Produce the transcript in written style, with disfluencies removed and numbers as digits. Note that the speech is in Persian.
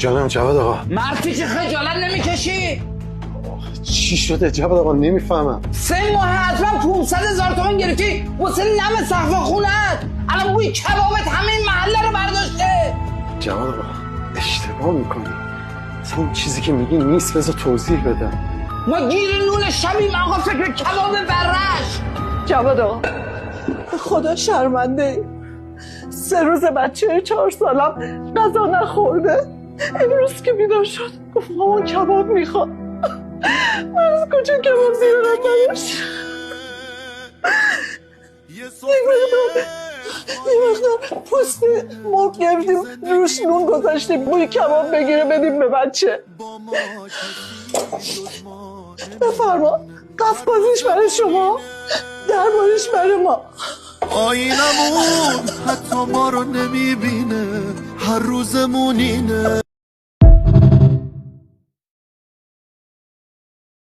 جانم جواد آقا. مرتی که خجالت نمیکشی؟ چی شده جواد آقا نمیفهمم. 3 ماه حتما 500,000 تومان گرفتی واسه نم سقف خونت. الان بوی کبابت همه این محله رو برداشته. جواد آقا اشتباه میکنی، اصلا اون چیزی که میگی نیست، بذار توضیح بدم. ما گیر نون شبیم آقا، فکر کباب برش. جواد آقا به خدا شرمنده 3 روز بچه 4 سالم غذا نخورده. امروز که بیدار شد گفت مامان کباب میخواد. من از کجا کباب بیارم براش؟ یه مقدار پوست مرغ گرفتیم روش نون گذاشتیم بوی کباب بگیره بدیم به بچه. بفرما قف بازیش برای شما، دربارش برای ما. آینمون حتی ما رو نمیبینه، هر روزمون اینه